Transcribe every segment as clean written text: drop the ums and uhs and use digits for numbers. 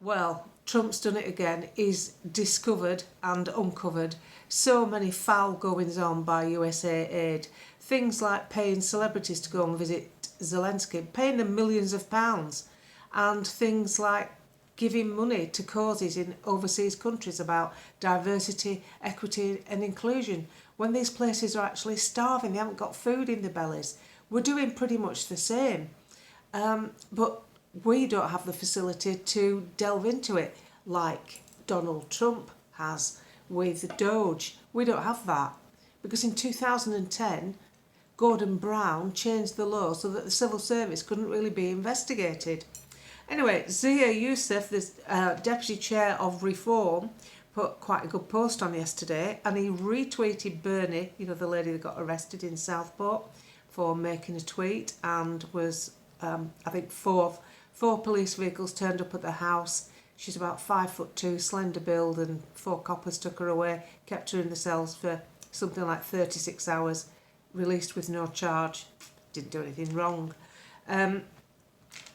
Well, Trump's done it again. He's discovered and uncovered so many foul goings on by USA Aid. Things like paying celebrities to go and visit Zelensky, paying them millions of pounds, and things like giving money to causes in overseas countries about diversity, equity and inclusion when these places are actually starving, they haven't got food in their bellies. We're doing pretty much the same. But we don't have the facility to delve into it like Donald Trump has with Doge. We don't have that because in 2010, Gordon Brown changed the law so that the civil service couldn't really be investigated. Anyway, Zia Youssef, the deputy chair of Reform, put quite a good post on yesterday, and he retweeted Bernie, you know, the lady that got arrested in Southport for making a tweet, and was, I think, four police vehicles turned up at the house. She's about 5'2", slender build, and 4 coppers took her away, kept her in the cells for something like 36 hours, released with no charge. Didn't do anything wrong.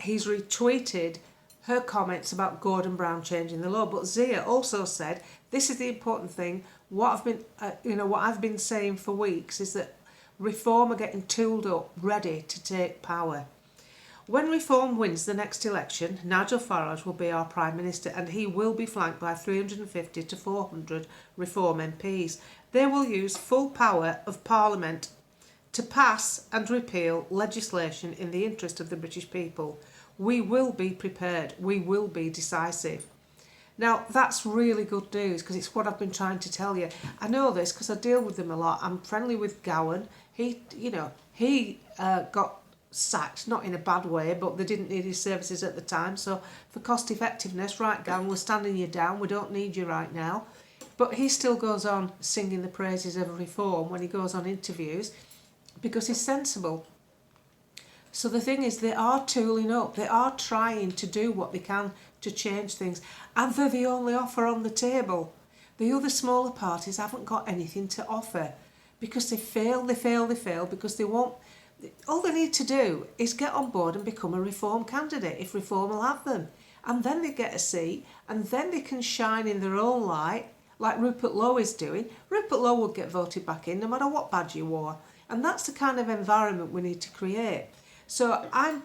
He's retweeted her comments about Gordon Brown changing the law, but Zia also said, this is the important thing, what I've been saying for weeks is that Reform are getting tooled up, ready to take power. When Reform wins the next election, Nigel Farage will be our Prime Minister, and he will be flanked by 350 to 400 Reform MPs. They will use full power of Parliament to pass and repeal legislation in the interest of the British people. We will be prepared. We will be decisive. Now, that's really good news because it's what I've been trying to tell you. I know this because I deal with them a lot. I'm friendly with Gowan. He got sacked, not in a bad way, but they didn't need his services at the time. So for cost effectiveness, right, Gowan, we're standing you down. We don't need you right now. But he still goes on singing the praises of Reform when he goes on interviews because he's sensible. So the thing is, they are tooling up. They are trying to do what they can to change things. And they're the only offer on the table. The other smaller parties haven't got anything to offer because they fail because they won't. All they need to do is get on board and become a Reform candidate if Reform will have them. And then they get a seat and then they can shine in their own light like Rupert Lowe is doing. Rupert Lowe would get voted back in no matter what badge you wore. And that's the kind of environment we need to create. So I'm,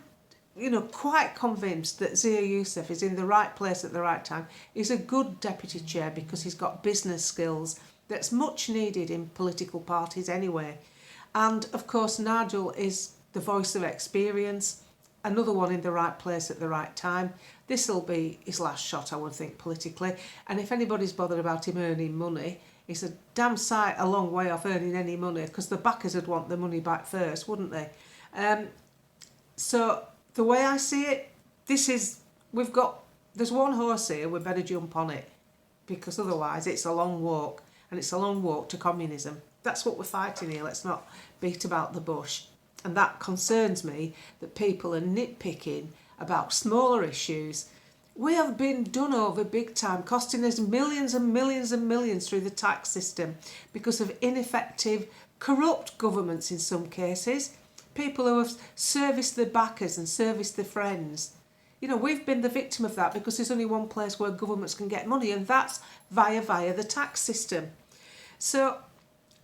quite convinced that Zia Youssef is in the right place at the right time. He's a good deputy chair because he's got business skills that's much needed in political parties anyway. And of course, Nigel is the voice of experience, another one in the right place at the right time. This will be his last shot, I would think, politically. And if anybody's bothered about him earning money, he's a damn sight a long way off earning any money because the backers would want the money back first, wouldn't they? So the way I see it, there's one horse here, we better jump on it because otherwise it's a long walk, and it's a long walk to communism. That's what we're fighting here. Let's not beat about the bush. And that concerns me, that people are nitpicking about smaller issues. We have been done over big time, costing us millions and millions and millions through the tax system because of ineffective, corrupt governments in some cases. People who have serviced their backers and serviced their friends. We've been the victim of that because there's only one place where governments can get money, and that's via the tax system. So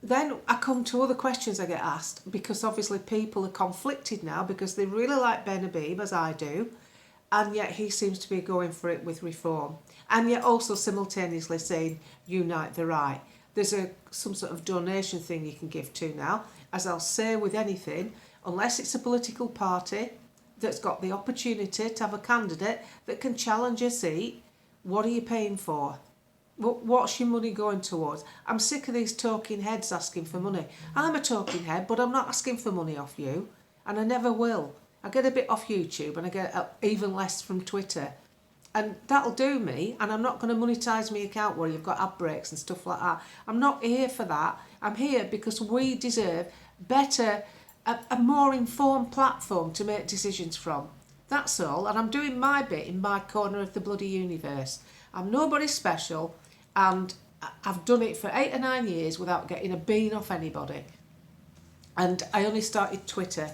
then I come to other questions I get asked because obviously people are conflicted now because they really like Ben Habib, as I do, and yet he seems to be going for it with Reform, and yet also simultaneously saying unite the right. There's some sort of donation thing you can give to now. As I'll say with anything, unless it's a political party that's got the opportunity to have a candidate that can challenge a seat, what are you paying for? What's your money going towards? I'm sick of these talking heads asking for money. I'm a talking head, but I'm not asking for money off you, and I never will. I get a bit off YouTube and I get even less from Twitter. And that'll do me, and I'm not going to monetise my account where you've got ad breaks and stuff like that. I'm not here for that. I'm here because we deserve better, a more informed platform to make decisions from. That's all, and I'm doing my bit in my corner of the bloody universe. I'm nobody special, and I've done it for 8 or 9 years without getting a bean off anybody. And I only started Twitter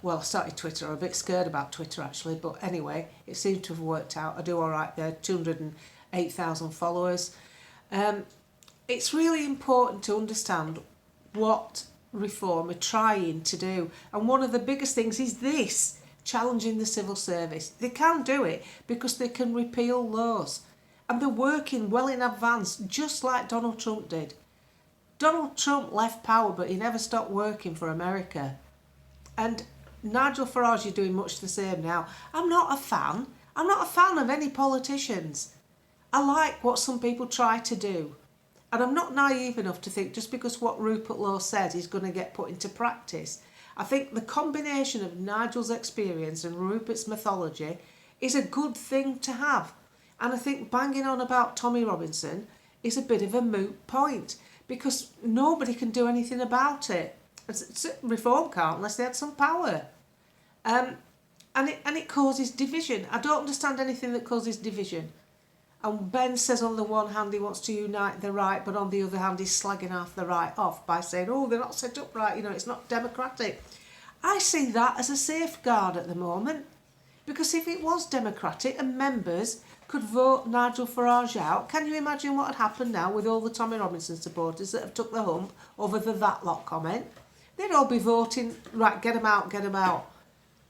well, I started Twitter. I'm a bit scared about Twitter actually, but anyway, it seemed to have worked out. I do all right there, 208,000 followers. It's really important to understand what Reform are trying to do. And one of the biggest things is this, challenging the civil service. They can do it because they can repeal laws. And they're working well in advance, just like Donald Trump did. Donald Trump left power, but he never stopped working for America. And Nigel Farage is doing much the same now. I'm not a fan. I'm not a fan of any politicians. I like what some people try to do. And I'm not naive enough to think just because what Rupert Lowe says is going to get put into practice. I think the combination of Nigel's experience and Rupert's mythology is a good thing to have. And I think banging on about Tommy Robinson is a bit of a moot point because nobody can do anything about it. Reform can't unless they had some power. And it causes division. I don't understand anything that causes division. And Ben says on the one hand he wants to unite the right, but on the other hand he's slagging half the right off by saying, oh, they're not set up right, it's not democratic. I see that as a safeguard at the moment. Because if it was democratic and members could vote Nigel Farage out, can you imagine what had happened now with all the Tommy Robinson supporters that have took the hump over the that lot comment? They'd all be voting, right, get them out, get them out.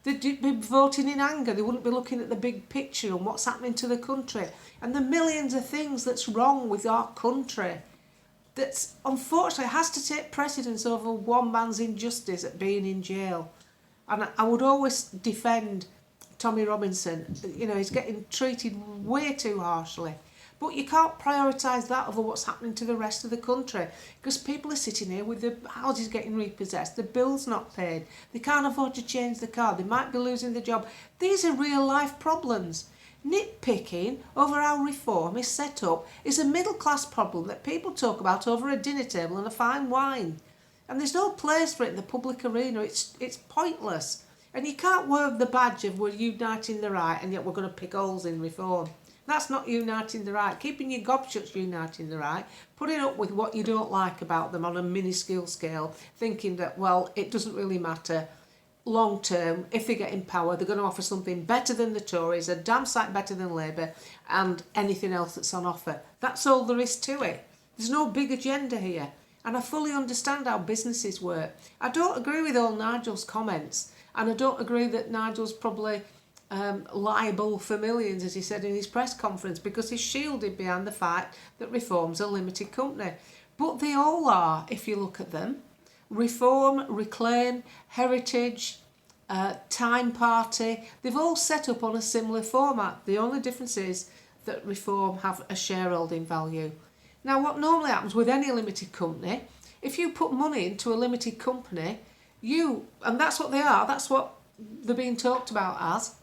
They'd be voting in anger. They wouldn't be looking at the big picture and what's happening to the country. And the millions of things that's wrong with our country that's unfortunately has to take precedence over one man's injustice at being in jail. And I would always defend Tommy Robinson. He's getting treated way too harshly. But you can't prioritise that over what's happening to the rest of the country because people are sitting here with their houses getting repossessed, the bills not paid, they can't afford to change the car, they might be losing their job. These are real life problems. Nitpicking over how Reform is set up is a middle class problem that people talk about over a dinner table and a fine wine. And there's no place for it in the public arena. It's pointless. And you can't wear the badge of we're uniting the right and yet we're going to pick holes in Reform. That's not uniting the right. Keeping your gob shut's uniting the right. Putting up with what you don't like about them on a minuscule scale, thinking that, well, it doesn't really matter. Long term, if they get in power, they're going to offer something better than the Tories, a damn sight better than Labour, and anything else that's on offer. That's all there is to it. There's no big agenda here. And I fully understand how businesses work. I don't agree with all Nigel's comments. And I don't agree that Nigel's probably liable for millions, as he said in his press conference, because he's shielded behind the fact that Reform's a limited company. But they all are, if you look at them. Reform, Reclaim, Heritage, Time Party, they've all set up on a similar format. The only difference is that Reform have a shareholding value. Now, what normally happens with any limited company, if you put money into a limited company, and that's what they are, that's what they're being talked about as.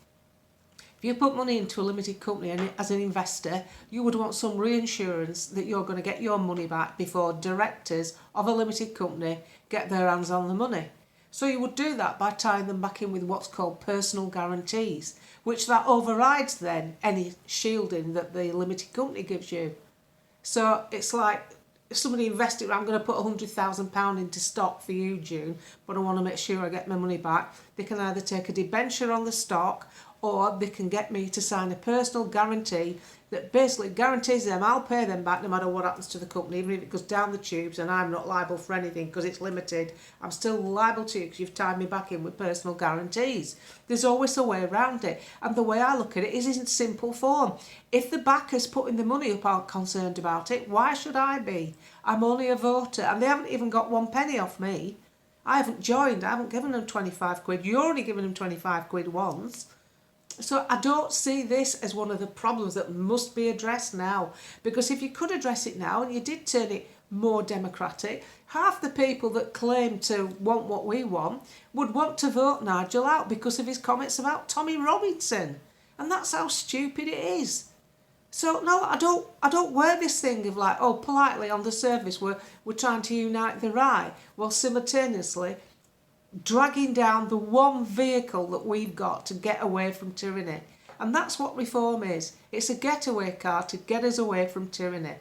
If you put money into a limited company and as an investor, you would want some reinsurance that you're going to get your money back before directors of a limited company get their hands on the money. So you would do that by tying them back in with what's called personal guarantees, which that overrides then any shielding that the limited company gives you. So it's like if somebody invested, I'm going to put £100,000 into stock for you, June, but I want to make sure I get my money back. They can either take a debenture on the stock or they can get me to sign a personal guarantee that basically guarantees them I'll pay them back no matter what happens to the company, even if it goes down the tubes and I'm not liable for anything because it's limited. I'm still liable to you because you've tied me back in with personal guarantees. There's always a way around it. And the way I look at it is in simple form. If the backers putting the money up aren't concerned about it, why should I be? I'm only a voter and they haven't even got one penny off me. I haven't joined, I haven't given them 25 quid. You're only giving them 25 quid once. So I don't see this as one of the problems that must be addressed now. Because if you could address it now and you did turn it more democratic, half the people that claim to want what we want would want to vote Nigel out because of his comments about Tommy Robinson. And that's how stupid it is. So no, I don't wear this thing of like, oh, politely on the surface we're trying to unite the right, while simultaneously dragging down the one vehicle that we've got to get away from tyranny. And that's what Reform is. It's a getaway car to get us away from tyranny.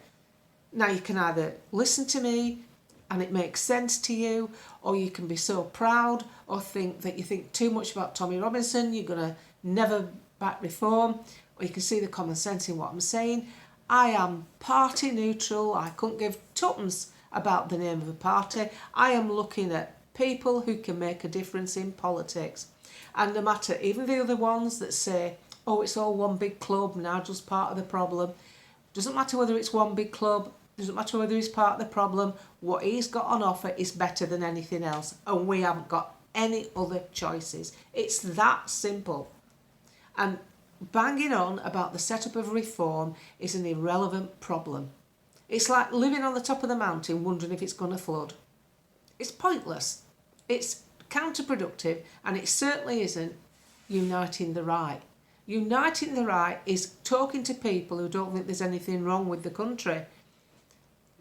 Now you can either listen to me, and it makes sense to you, or you can be so proud or think that you think too much about Tommy Robinson, you're going to never back reform, or you can see the common sense in what I'm saying. I am party neutral. I couldn't give tuppence about the name of a party. I am looking at people who can make a difference in politics. And no matter, even the other ones that say, oh, it's all one big club, Nigel's part of the problem. Doesn't matter whether it's one big club, doesn't matter whether he's part of the problem. What he's got on offer is better than anything else, and we haven't got any other choices. It's that simple. And banging on about the setup of reform is an irrelevant problem. It's like living on the top of the mountain wondering if it's going to flood. It's pointless. It's counterproductive, and it certainly isn't uniting the right. Uniting the right is talking to people who don't think there's anything wrong with the country.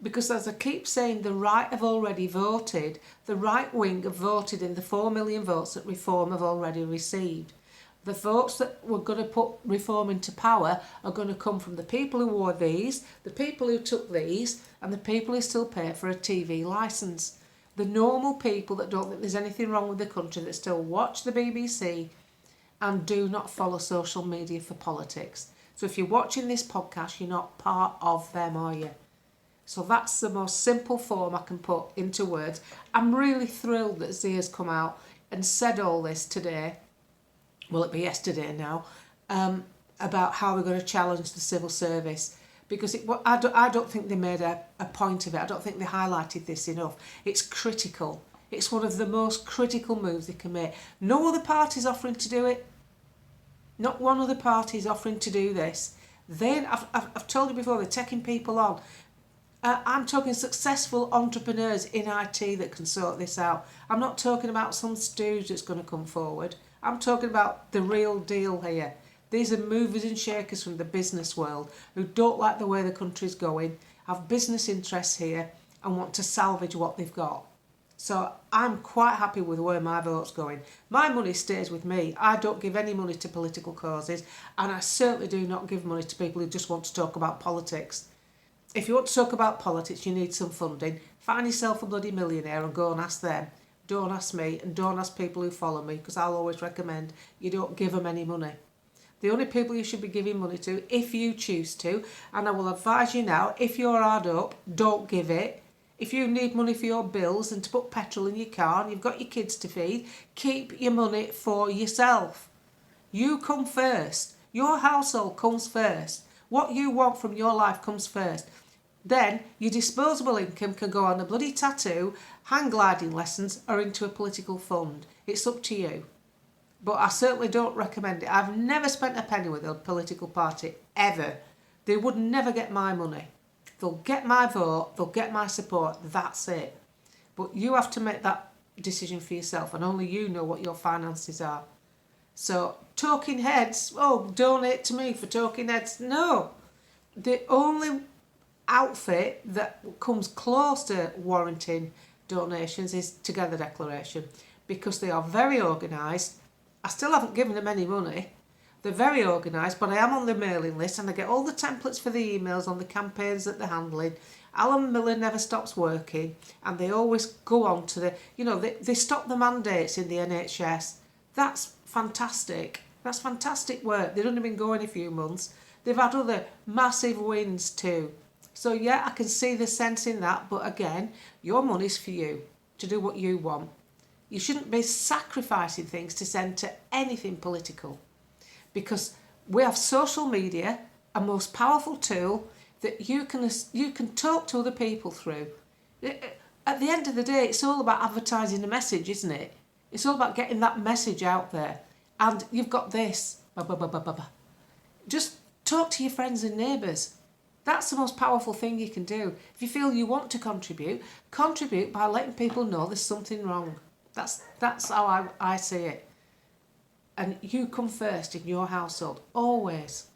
Because as I keep saying, the right have already voted. The right wing have voted in the 4 million votes that reform have already received. The votes that were going to put reform into power are going to come from the people who wore these, the people who took these, and the people who still pay for a TV licence. The normal people that don't think there's anything wrong with the country, that still watch the BBC and do not follow social media for politics. So if you're watching this podcast, you're not part of them, are you? So that's the most simple form I can put into words. I'm really thrilled that Zia's come out and said all this today. Well, it'll be yesterday now, about how we're going to challenge the civil service. Because I don't think they made a point of it. I don't think they highlighted this enough. It's critical. It's one of the most critical moves they can make. No other party's offering to do it. Not one other party is offering to do this. I've told you before, they're taking people on. I'm talking successful entrepreneurs in IT that can sort this out. I'm not talking about some stooge that's going to come forward. I'm talking about the real deal here. These are movers and shakers from the business world who don't like the way the country's going, have business interests here and want to salvage what they've got. So I'm quite happy with where my vote's going. My money stays with me. I don't give any money to political causes, and I certainly do not give money to people who just want to talk about politics. If you want to talk about politics, you need some funding. Find yourself a bloody millionaire and go and ask them. Don't ask me, and don't ask people who follow me, because I'll always recommend you don't give them any money. The only people you should be giving money to, if you choose to, and I will advise you now, if you're hard up, don't give it. If you need money for your bills and to put petrol in your car and you've got your kids to feed, keep your money for yourself. You come first. Your household comes first. What you want from your life comes first. Then your disposable income can go on a bloody tattoo, hang gliding lessons, or into a political fund. It's up to you. But I certainly don't recommend it. I've never spent a penny with a political party, ever. They would never get my money. They'll get my vote, they'll get my support, that's it. But you have to make that decision for yourself, and only you know what your finances are. So, talking heads, oh, donate to me for talking heads. No. The only outfit that comes close to warranting donations is Together Declaration, because they are very organised. I still haven't given them any money. They're very organised, but I am on the mailing list and I get all the templates for the emails on the campaigns that they're handling. Alan Miller never stops working, and they always go on to they stop the mandates in the NHS. That's fantastic. That's fantastic work. They've only been going a few months. They've had other massive wins too. So yeah, I can see the sense in that, but again, your money's for you, to do what you want. You shouldn't be sacrificing things to send to anything political, because we have social media, a most powerful tool that you can talk to other people through. At the end of the day, it's all about advertising a message, isn't it? It's all about getting that message out there. And you've got this. Just talk to your friends and neighbours. That's the most powerful thing you can do. If you feel you want to contribute by letting people know there's something wrong. That's how I see it. And you come first in your household, always.